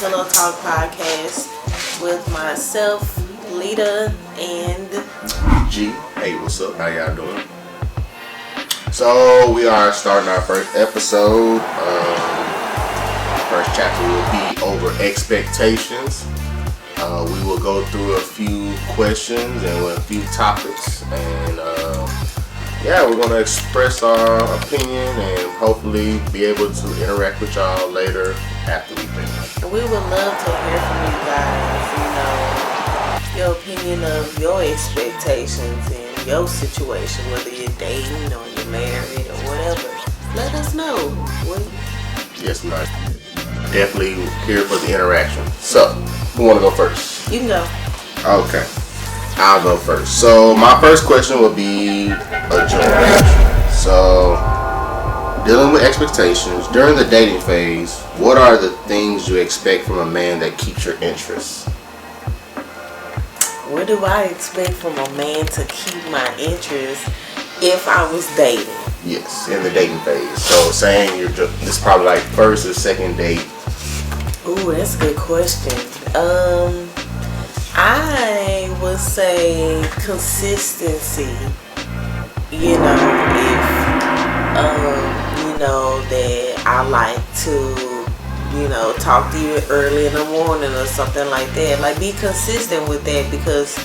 Pillow Talk podcast with myself, Lita, and G. Hey, what's up? How y'all doing? So we are starting our first episode. First chapter will be over expectations. We will go through a few questions and a few topics, and we're gonna express our opinion and hopefully be able to interact with y'all later after we finish. we would love to hear from you guys. Your opinion of your expectations in your situation, whether you're dating or you're married or whatever. Let us know. Yes, ma'am. Definitely here for the interaction. So, who want to go first? You can go. Okay, I'll go first. So my first question will be a George. So, dealing with expectations during the dating phase, what are the things you expect from a man that keeps your interest? What do I expect from a man to keep my interest if I was dating? Yes, in the dating phase. So saying it's probably like first or second date. Ooh, that's a good question. I would say consistency. If that I like to, talk to you early in the morning or something like that. Like, be consistent with that, because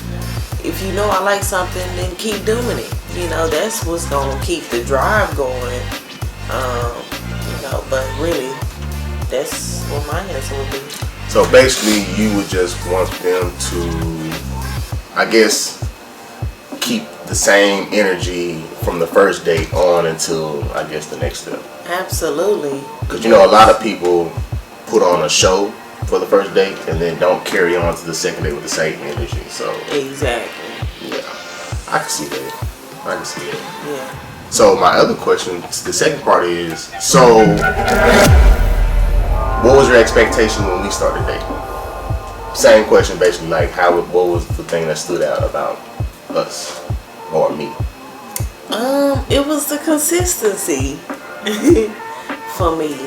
if you know I like something, then keep doing it. That's what's gonna keep the drive going. But really, that's what my answer would be. So basically, you would just want them to, I guess, keep the same energy from the first date on until, I guess, the next step. Absolutely. Because, a lot of people put on a show for the first date and then don't carry on to the second date with the same energy. So exactly. Yeah, I can see that. Yeah. So my other question, the second part is, so what was your expectation when we started dating? Same question, basically, like what was the thing that stood out about us or me? It was the consistency for me.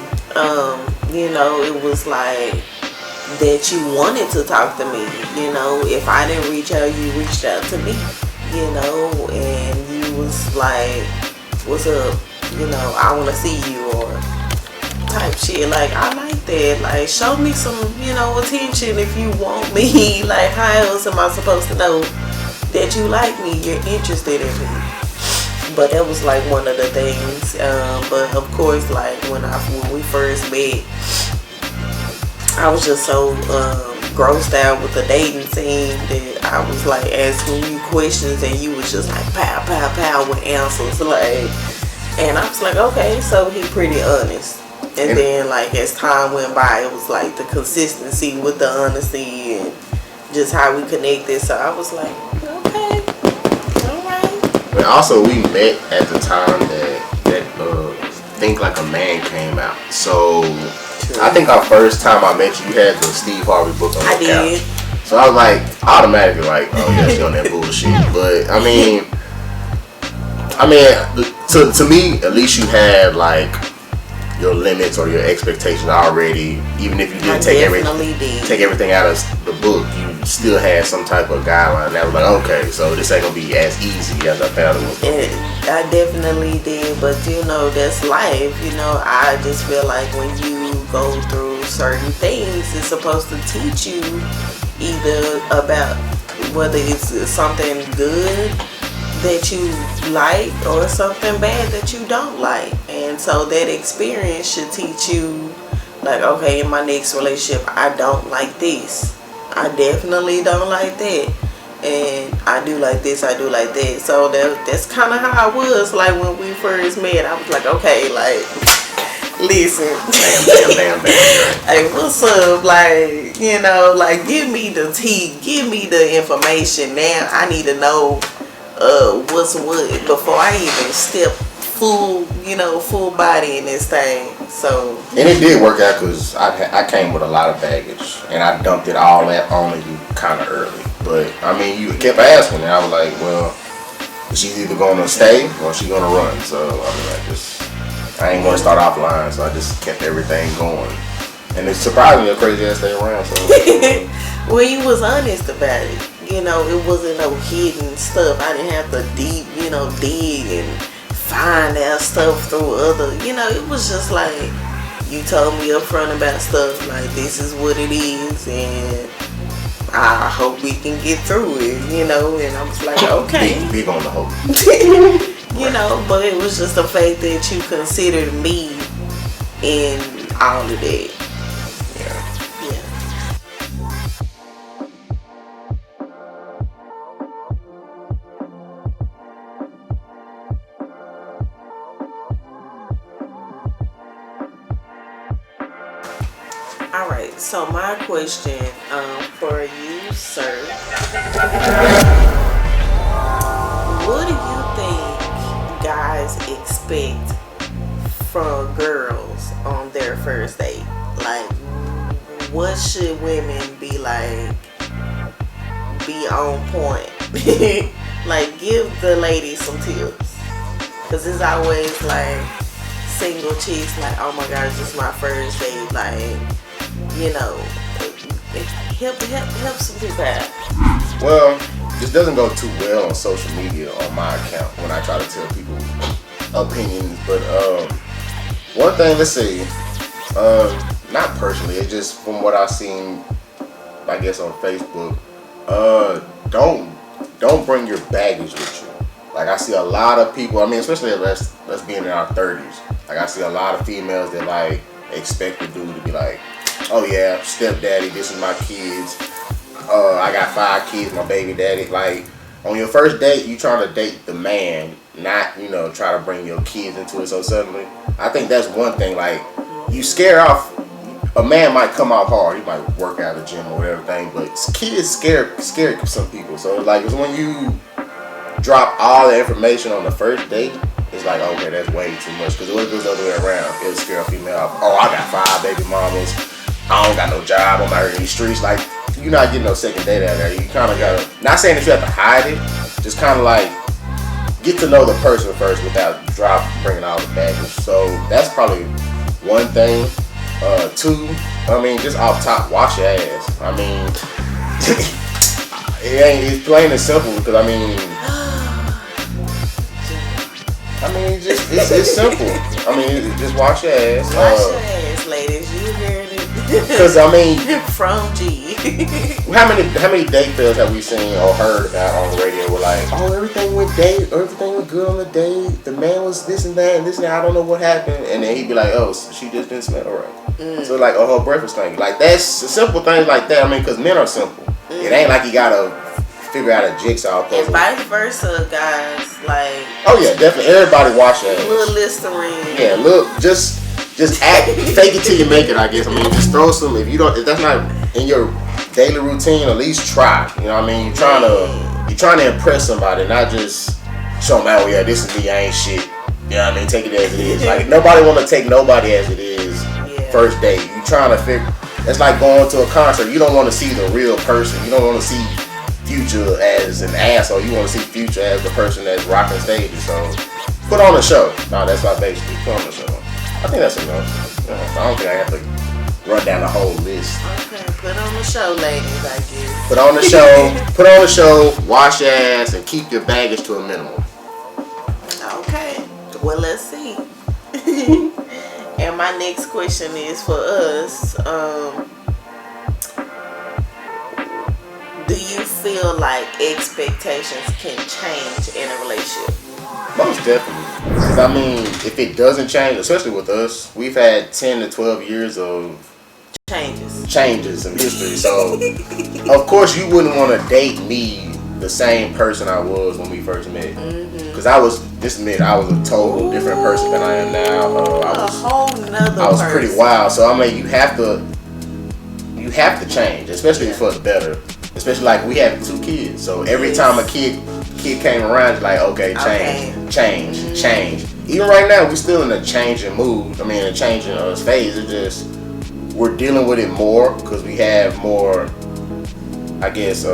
It was like that you wanted to talk to me. If I didn't reach out, you reached out to me. And you was like, "What's up? I want to see you," or type shit. Like, I like that. Like, show me some, attention if you want me. Like, how else am I supposed to know that you like me? You're interested in me. But that was like one of the things. But of course, like when we first met, I was just so grossed out with the dating scene that I was like asking you questions and you was just like pow pow pow with answers, like. And I was like, okay, so he pretty honest. And then, like, as time went by, it was like the consistency with the honesty and just how we connected. So I was like, okay, all right. But also, we met at the time that Think Like a Man came out. So true. I think our first time I met you had the Steve Harvey book on the couch. So I was like, automatically like, oh yeah, she on that bullshit. But I mean, to me, at least you had like your limits or your expectations already. Even if you didn't take everything out of the book, you still had some type of guideline that was like, okay, so this ain't gonna be as easy as I found it was gonna be. I definitely did, but that's life. I just feel like when you go through certain things, it's supposed to teach you either about whether it's something good that you like or something bad that you don't like. And so that experience should teach you, like, okay, in my next relationship, I don't like this. I definitely don't like that. And I do like this, I do like that. So that's kind of how I was. Like, when we first met, I was like, okay, like, listen. Bam. Hey, what's up? Like, like, give me the tea. Give me the information. Now I need to know what's what before I even step full body in this thing. So, and it did work out because I came with a lot of baggage and I dumped it all on you kind of early. But I mean, you kept asking and I was like, well, she's either gonna stay or she's gonna run. So I mean, I ain't gonna start offline. So I just kept everything going. And it's surprising your crazy ass stay around. So well, you was honest about it. You know, it wasn't no hidden stuff. I didn't have to dig and find out stuff through other. You know, it was just like you told me up front about stuff. Like, this is what it is, and I hope we can get through it. You know, and I was like, okay. big on the hope. You know, but it was just the fact that you considered me in all of that. Alright, so my question for you, sir. What do you think guys expect from girls on their first date? Like, what should women be like, be on point? Like, give the ladies some tips. Because it's always like single chicks like, oh my gosh, this is my first date. Like, you know, help some people out. Well, this doesn't go too well on social media on my account when I try to tell people opinions. But one thing, let's say, not personally, it's just from what I've seen, I guess on Facebook. Don't bring your baggage with you. Like, I see a lot of people. I mean, especially let's being in our 30s. Like, I see a lot of females that like expect the dude to be like, oh yeah, stepdaddy, this is my kids. I got 5 kids, my baby daddy. Like, on your first date, you trying to date the man, not, try to bring your kids into it so suddenly. I think that's one thing. Like, you scare off. A man might come out hard. He might work out at the gym or whatever thing, but kids scare some people. So like, it's when you drop all the information on the first date, it's like, okay, that's way too much. Because what if it was the other way around? It'll scare a female off. Oh, I got 5 baby mamas. I don't got no job. I'm out here in these streets. Like, you're not getting no second date out there. You kind of gotta, not saying that you have to hide it, just kind of like get to know the person first without bringing all the baggage. So that's probably one thing. 2, I mean, just off top, wash your ass. I mean, it's plain and simple because it's simple. I mean, just wash your ass. Wash your ass, ladies. You heard it. Because from G. how many date fails have we seen or heard about on the radio? We're like, oh, everything went good on the date. The man was this and that and this and that. I don't know what happened. And then he'd be like, oh, she just didn't smell right. So like, oh, her breakfast thing. Like, that's simple things like that. I mean, because men are simple. It ain't like you gotta figure out a jigsaw puzzle. And vice versa, guys. Like, oh yeah, definitely. Everybody wash their ass. Little Listerine. Yeah, look, just act, fake it till you make it. I guess. I mean, just throw some. If that's not in your daily routine, at least try. You know what I mean? You're trying to impress somebody, not just show them, oh yeah, this is me, I ain't shit. You know what I mean? Take it as it is. Like, nobody want to take nobody as it is. First date, you trying to figure. It's like going to a concert. You don't want to see the real person. You don't want to see Future as an asshole. You want to see Future as the person that's rocking stages. So put on a show. No, that's not basically put on a show. I think that's enough. I don't think I have to run down the whole list. Okay, put on the show, ladies. I guess. Put on the show. Wash your ass and keep your baggage to a minimum. Okay. Well, let's see. And my next question is for us. Do you feel like expectations can change in a relationship? Most definitely. Because I mean, if it doesn't change, especially with us, we've had 10 to 12 years of changes in history. So, of course, you wouldn't want to date me the same person I was when we first met. Because I was a total different person than I am now. I was pretty wild. So I mean, you have to change, especially for the better. Especially like we have 2 kids, so every time a kid came around, it's like, okay, change. Even right now, we're still in a changing mood. I mean, a changing phase. It's just we're dealing with it more because we have more, I guess,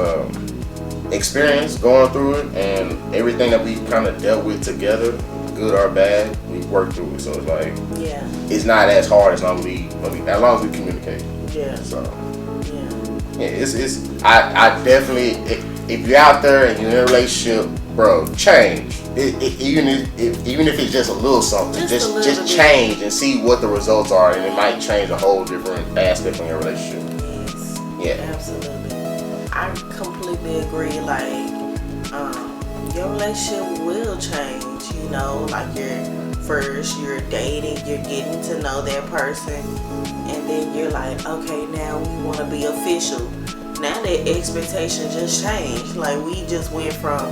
experience going through it, and everything that we kind of dealt with together good or bad, we work through it. So it's like, Yeah. it's not as hard as long as we communicate. Yeah. So Yeah. it's I definitely, if you're out there and you're in a relationship, bro, change. Even if it's just a little something, just change and see what the results are, and it might change a whole different aspect of your relationship. Yes. Yeah. Absolutely. I completely agree. Like, your relationship will change. You know, like you're dating, you're getting to know that person, and then you're like, okay, now we want to be official. Now that expectation just changed. Like, we just went from,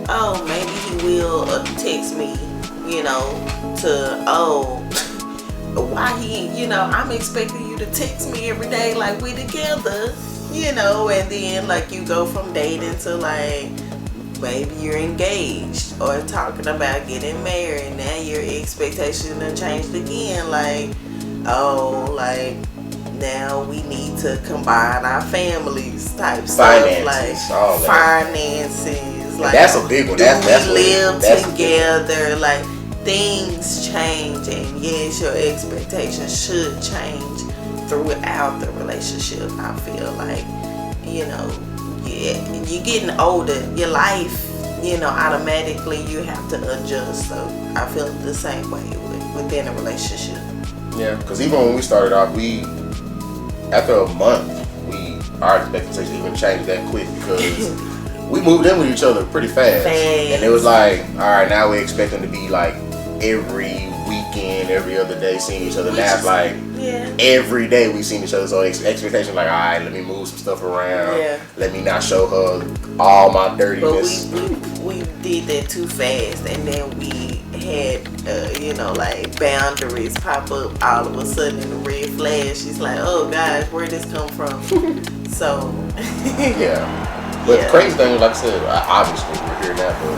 oh, maybe he will text me, you know, to, oh, why he, you know, I'm expecting you to text me every day like we together, you know, and then like you go from dating to like, maybe you're engaged or talking about getting married. Now your expectation done changed again. Like, oh, like now we need to combine our families type stuff. Like finances. Like, that's a big one. That's we live together. Like, things change, and yes, your expectations should change throughout the relationship. I feel like, you know, you're getting older, your life, you know, automatically you have to adjust. So I feel the same way within a relationship. Yeah, because even when we started off, after a month, our expectations even changed that quick, because we moved in with each other pretty fast. And it was like, all right, now we expect them to be like every weekend, every other day seeing each other. Now it's like, every day we seen each other. So expectation like, all right, let me move some stuff around. Yeah. Let me not show her all my dirtiness. But we did that too fast, and then we had, you know, like boundaries pop up all of a sudden in the red flash. She's like, oh gosh, where'd this come from? So. Yeah. But the crazy thing, like I said, obviously we're here now, but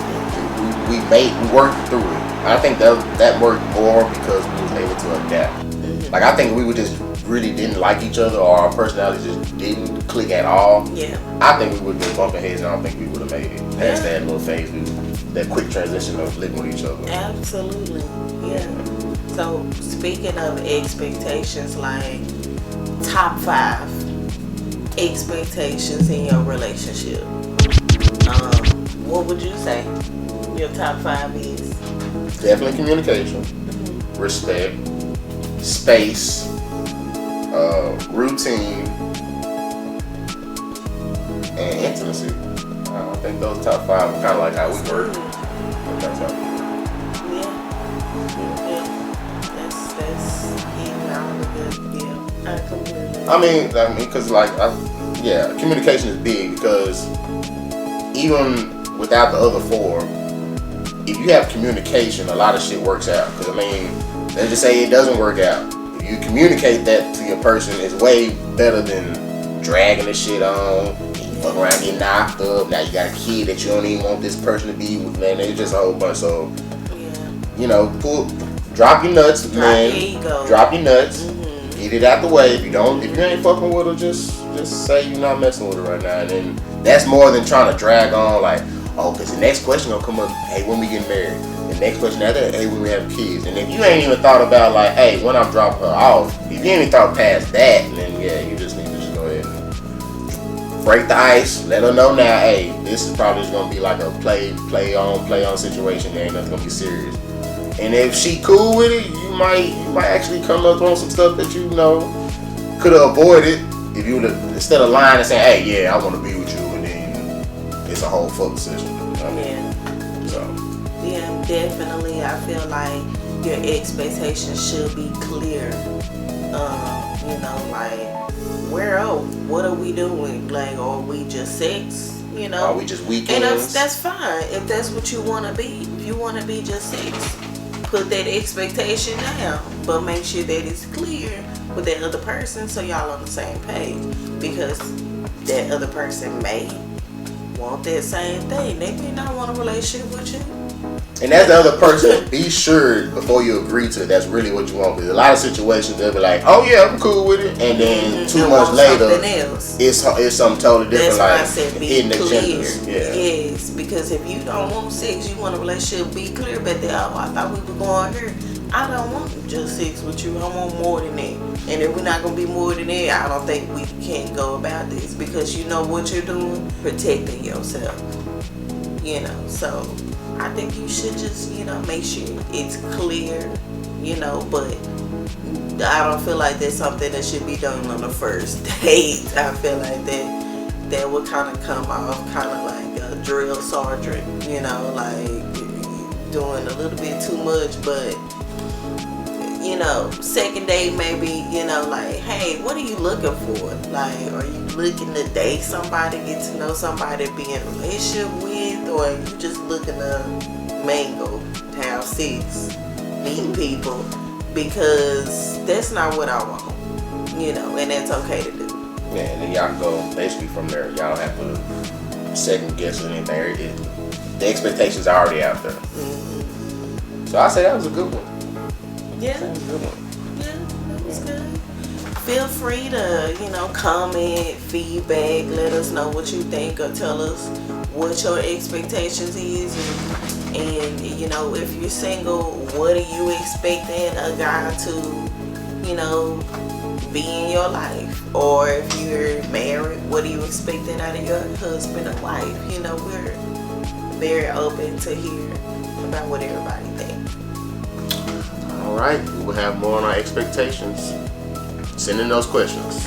we worked through it. I think that worked more because we was able to adapt. Like, I think we would just really didn't like each other, or our personalities just didn't click at all. Yeah. I think we would have been bumping heads, and I don't think we would have made it past that little phase, that quick transition of living with each other. Absolutely. Yeah. So, speaking of expectations, like top 5 expectations in your relationship, what would you say your top 5 is? Definitely communication, respect, space, routine, and intimacy. I think those top 5 are kind of like how we work. That's how we work. Yeah. That's getting all of it. Yeah, I completely. I mean, because like, communication is big, because even without the other 4, if you have communication, a lot of shit works out. Because I mean, let's just say it doesn't work out. If you communicate that to your person, it's way better than dragging this shit on. You fuck around, get knocked up. Now you got a kid that you don't even want this person to be with. Man, it's just a whole bunch. So, you know, drop your nuts, man. Drop your nuts. Get it out the way. If you ain't fucking with her, just say you're not messing with her right now. And then that's more than trying to drag on, like, oh, because the next question gonna come up, hey, when we get married? The next question after that, hey, when we have kids? And if you ain't even thought about, like, hey, when I'm dropping her off, if you ain't even thought past that, then yeah, you just need to just go ahead and break the ice. Let her know now, hey, this is probably just gonna be like a play on situation. There ain't nothing gonna be serious. And if she cool with it, you might actually come up on some stuff that you know could have avoided if you would have, instead of lying and saying, hey, yeah, I want to be with you, and then it's a whole fuck decision. So. Yeah, definitely. I feel like your expectations should be clear. You know, like, what are we doing? Like, are we just sex? You know? Are we just weekends? And that's fine if that's what you want to be. If you want to be just sex, put that expectation down, but make sure that it's clear with that other person so y'all on the same page, because that other person may want that same thing. They may not want a relationship with you. And as the other person, be sure before you agree to it, that's really what you want. Because a lot of situations, they'll be like, oh yeah, I'm cool with it. And then 2 months later, it's something totally different. That's why I like said be hidden clear. agendas. Yeah. Yes, because if you don't want sex, you want a relationship, be clear about that. Oh, I thought we were going here. I don't want just sex with you. I want more than that. And if we're not going to be more than that, I don't think we can go about this. Because you know what you're doing? Protecting yourself. You know, so I think you should just, make sure it's clear, but I don't feel like that's something that should be done on the first date. I feel like that would kind of come off kind of like a drill sergeant, like doing a little bit too much, but second date maybe, like, hey, what are you looking for? Like, are you looking to date somebody, get to know somebody, be in a relationship with, or are you just looking to mingle, to have sex, meet people? Because that's not what I want, and that's okay to do. Yeah, and then y'all can go basically from there. Y'all don't have to second guess or anything. The expectations are already out there. Mm-hmm. So I say that was a good one. Yeah. That was a good one. Yeah, that was good. Feel free to, comment, feedback, let us know what you think, or tell us what your expectations is. And if you're single, what are you expecting a guy to, be in your life? Or if you're married, what are you expecting out of your husband or wife? We're very open to hear about what everybody thinks. All right, we will have more on our expectations. Send in those questions.